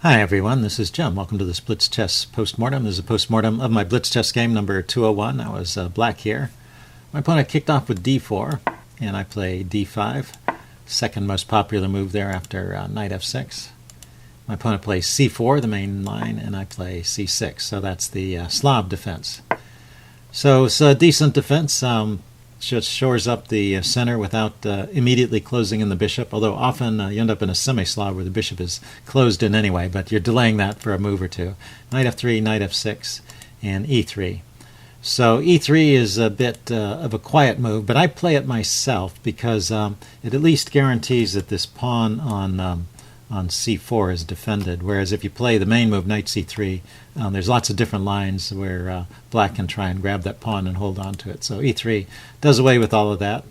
Hi everyone, this is Jim. Welcome to this Blitz chess postmortem. This is a postmortem of my Blitz chess game number 201. I was black here. My opponent kicked off with d4, and I play d5. Second most popular move there after knight f6. My opponent plays c4, the main line, and I play c6. So that's the Slav defense. So it's a decent defense. Just shores up the center without immediately closing in the bishop, although often you end up in a semi-Slav where the bishop is closed in anyway, but you're delaying that for a move or two. Knight f3, knight f6, and e3. So e3 is a bit of a quiet move, but I play it myself because it at least guarantees that this pawn on c4 is defended, whereas if you play the main move, knight c3, there's lots of different lines where black can try and grab that pawn and hold on to it. So e3 does away with all of that,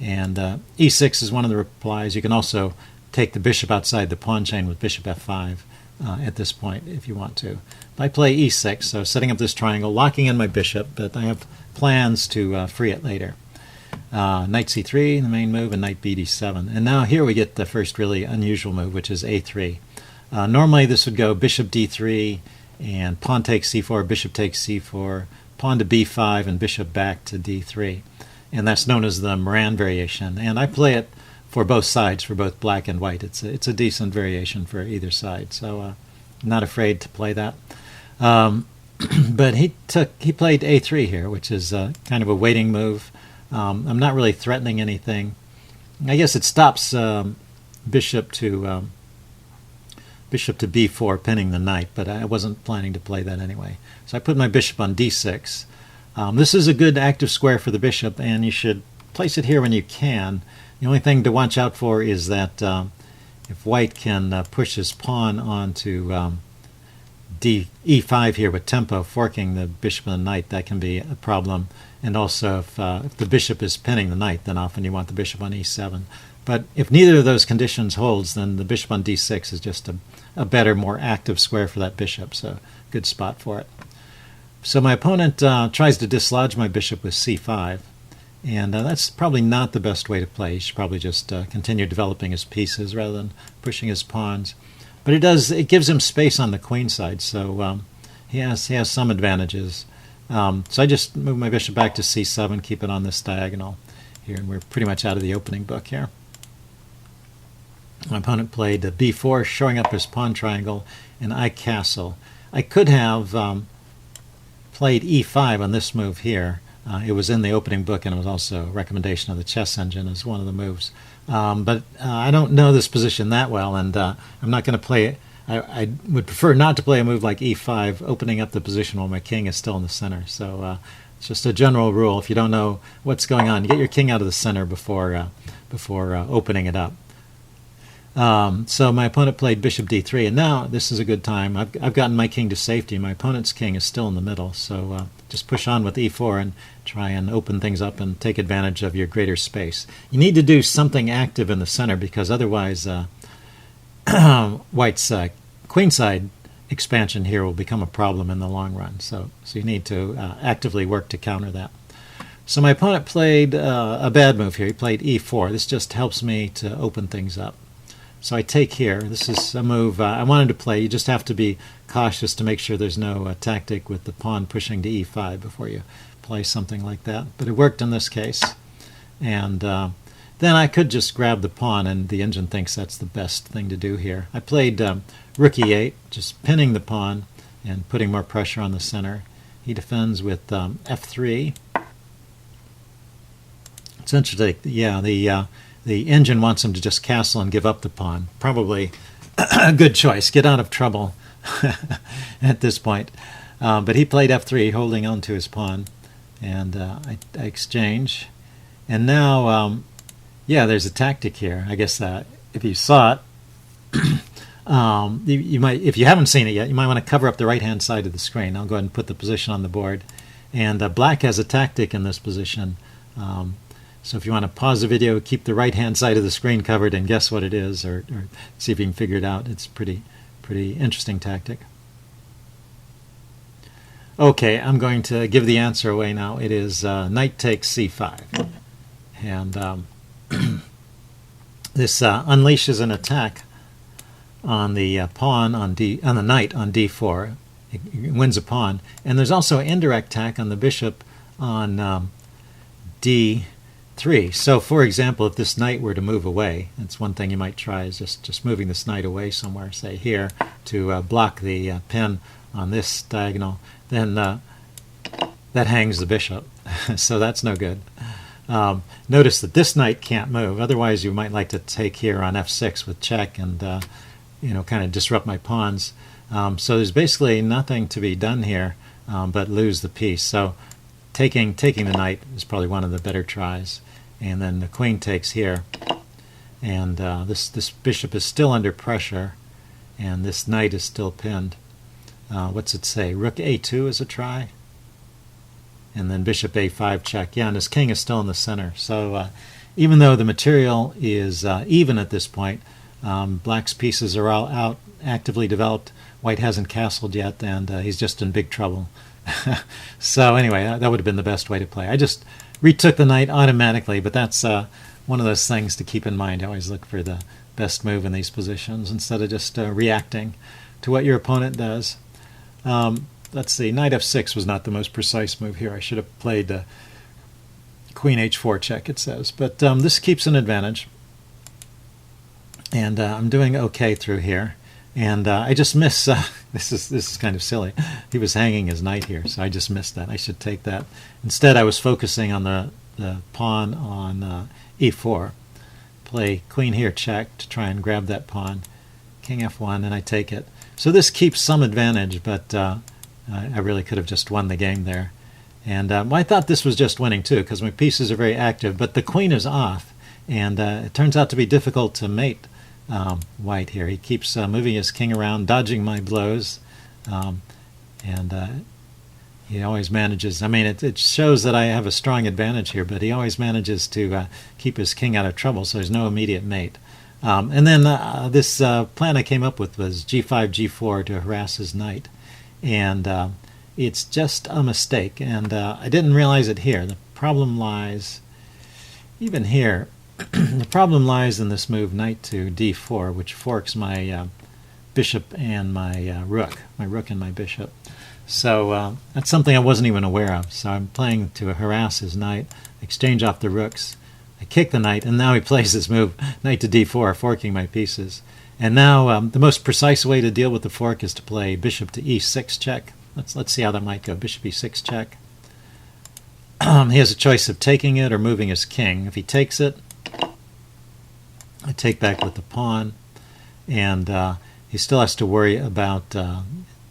and e6 is one of the replies. You can also take the bishop outside the pawn chain with bishop f5 at this point if you want to. I play e6, so setting up this triangle, locking in my bishop, but I have plans to free it later. Knight c3, the main move, and knight bd7. And now here we get the first really unusual move, which is a3. Normally this would go bishop d3, and pawn takes c4, bishop takes c4, pawn to b5, and bishop back to d3. And that's known as the Moran variation. And I play it for both sides, for both black and white. It's a decent variation for either side, so I'm not afraid to play that. But he played a3 here, which is kind of a waiting move. I'm not really threatening anything. I guess it stops bishop to b4, pinning the knight, but I wasn't planning to play that anyway. So I put my bishop on d6. This is a good active square for the bishop, and you should place it here when you can. The only thing to watch out for is that if white can push his pawn onto e5 here with tempo, forking the bishop and the knight, that can be a problem. And also if the bishop is pinning the knight, then often you want the bishop on e7. But if neither of those conditions holds, then the bishop on d6 is just a better, more active square for that bishop, so good spot for it. So my opponent tries to dislodge my bishop with c5, and that's probably not the best way to play. He should probably just continue developing his pieces rather than pushing his pawns. But it gives him space on the queen side, so he has some advantages. So I just move my bishop back to c7, keep it on this diagonal here, and we're pretty much out of the opening book here. My opponent played b4, showing up his pawn triangle, and I castle. I could have played e5 on this move here. It was in the opening book, and it was also a recommendation of the Chess Engine as one of the moves. But I don't know this position that well, and I'm not going to play it. I would prefer not to play a move like e5, opening up the position while my king is still in the center. So it's just a general rule. If you don't know what's going on, get your king out of the center before opening it up. So my opponent played bishop d3, and now this is a good time. I've gotten my king to safety. My opponent's king is still in the middle, so just push on with e4 and try and open things up and take advantage of your greater space. You need to do something active in the center, because otherwise white's queenside expansion here will become a problem in the long run. So you need to actively work to counter that. So my opponent played a bad move here. He played e4. This just helps me to open things up. So I take here. This is a move I wanted to play. You just have to be cautious to make sure there's no tactic with the pawn pushing to e5 before you play something like that. But it worked in this case. And then I could just grab the pawn, and the engine thinks that's the best thing to do here. I played rook e8, just pinning the pawn and putting more pressure on the center. He defends with f3. It's interesting. Yeah, the engine wants him to just castle and give up the pawn. Probably a good choice. Get out of trouble at this point. But he played f3, holding on to his pawn, and I exchange. And now, yeah, there's a tactic here. I guess if you saw it, you might, if you haven't seen it yet, you might want to cover up the right-hand side of the screen. I'll go ahead and put the position on the board. And black has a tactic in this position. So if you want to pause the video, keep the right-hand side of the screen covered and guess what it is, or see if you can figure it out. It's pretty interesting tactic. Okay, I'm going to give the answer away now. It is knight takes c5. And this unleashes an attack on the pawn on the knight on d4. It wins a pawn, and there's also indirect attack on the bishop on d3. So, for example, if this knight were to move away, that's one thing you might try, is just moving this knight away somewhere, say here, to block the pin on this diagonal. Then that hangs the bishop, so that's no good. Notice that this knight can't move. Otherwise, you might like to take here on f6 with check and kind of disrupt my pawns. So there's basically nothing to be done here but lose the piece. So taking the knight is probably one of the better tries. And then the queen takes here, and this bishop is still under pressure, and this knight is still pinned. What's it say? Rook a2 is a try, and then bishop a5 check. Yeah, and his king is still in the center. So even though the material is even at this point, black's pieces are all out, actively developed. White hasn't castled yet, and he's just in big trouble. So anyway, that would have been the best way to play. I just retook the knight automatically, but that's one of those things to keep in mind. I always look for the best move in these positions instead of just reacting to what your opponent does. Let's see, knight f6 was not the most precise move here. I should have played queen h4 check, it says. But this keeps an advantage. And I'm doing okay through here. And I just miss, this is kind of silly. He was hanging his knight here, so I just missed that. I should take that. Instead, I was focusing on the pawn on e4. Play queen here check to try and grab that pawn. King f1, and I take it. So this keeps some advantage, but I really could have just won the game there. And I thought this was just winning too, because my pieces are very active, but the queen is off, and it turns out to be difficult to mate white here. He keeps moving his king around, dodging my blows, and he always manages. I mean, it shows that I have a strong advantage here, but he always manages to keep his king out of trouble, so there's no immediate mate. And then this plan I came up with was g5, g4 to harass his knight, and it's just a mistake, and I didn't realize it here. The problem lies even here. The problem lies in this move knight to d4, which forks my bishop and my rook and my bishop. So that's something I wasn't even aware of. So I'm playing to harass his knight, exchange off the rooks. I kick the knight, and now he plays this move, knight to d4, forking my pieces. And now the most precise way to deal with the fork is to play bishop to e6 check. Let's see how that might go. Bishop e6 check. He has a choice of taking it or moving his king. If he takes it, I take back with the pawn, and he still has to worry about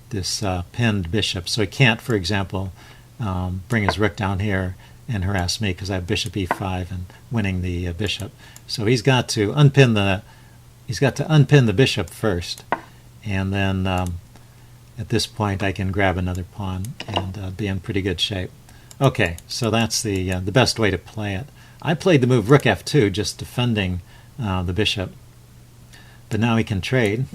this pinned bishop. So he can't, for example, bring his rook down here and harass me because I have bishop e5 and winning the bishop. So he's got to unpin the bishop first, and then at this point I can grab another pawn and be in pretty good shape. Okay, so that's the best way to play it. I played the move rook f2, just defending the bishop, but now he can trade,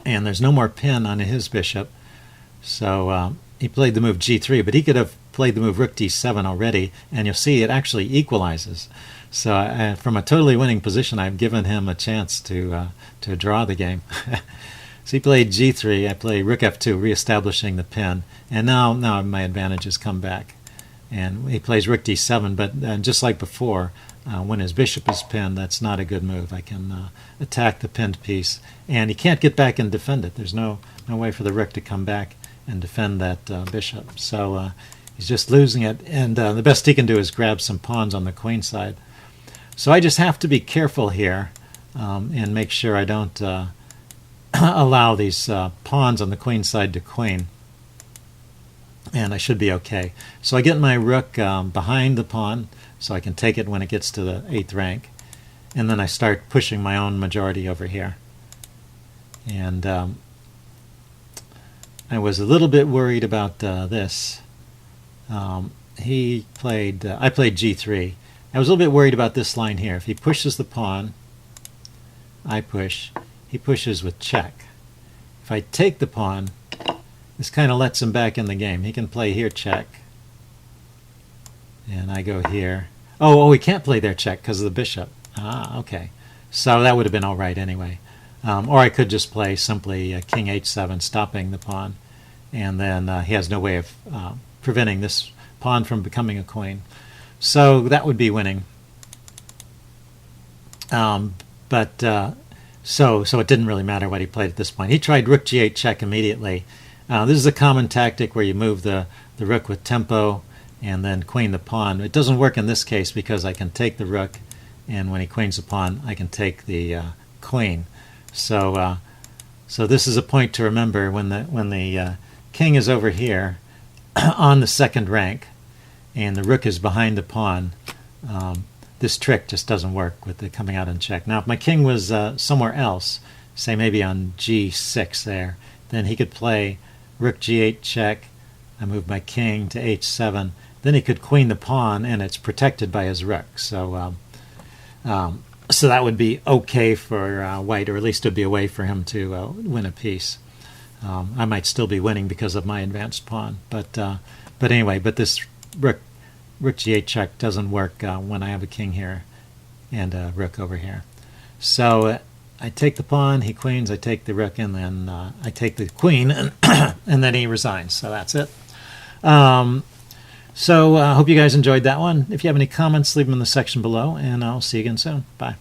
and there's no more pin on his bishop, so he played the move g3, but he could have played the move rook d7 already, and you'll see it actually equalizes. So from a totally winning position, I've given him a chance to draw the game. So he played g3, I play rook f2, reestablishing the pin, and now my advantage has come back. And he plays rook d7, but just like before, when his bishop is pinned, that's not a good move. I can attack the pinned piece, and he can't get back and defend it. There's no way for the rook to come back and defend that bishop. So he's just losing it, and the best he can do is grab some pawns on the queen side. So I just have to be careful here and make sure I don't allow these pawns on the queen side to queen. And I should be okay. So I get my rook behind the pawn so I can take it when it gets to the 8th rank. And then I start pushing my own majority over here. And I was a little bit worried about this. I played g3. I was a little bit worried about this line here. If he pushes the pawn, I push. He pushes with check. If I take the pawn, this kind of lets him back in the game. He can play here check. And I go here. Oh, he can't play there check because of the bishop. Ah, okay. So that would have been all right anyway. Or I could just play simply king h7, stopping the pawn, and then he has no way of preventing this pawn from becoming a queen. So that would be winning. So it didn't really matter what he played at this point. He tried rook g8 check immediately. This is a common tactic where you move the rook with tempo and then queen the pawn. It doesn't work in this case because I can take the rook, and when he queens the pawn, I can take the queen. So this is a point to remember when the king is over here on the second rank, and the rook is behind the pawn. This trick just doesn't work with it coming out in check. Now, if my king was somewhere else, say maybe on g6 there, then he could play rook g8 check. I move my king to h7. Then he could queen the pawn, and it's protected by his rook. So that would be okay for white, or at least it would be a way for him to win a piece. I might still be winning because of my advanced pawn, but anyway, but this rook g8 check doesn't work when I have a king here and a rook over here. So I take the pawn, he queens, I take the rook, and then I take the queen, and, and then he resigns. So that's it. So I hope you guys enjoyed that one. If you have any comments, leave them in the section below, and I'll see you again soon. Bye.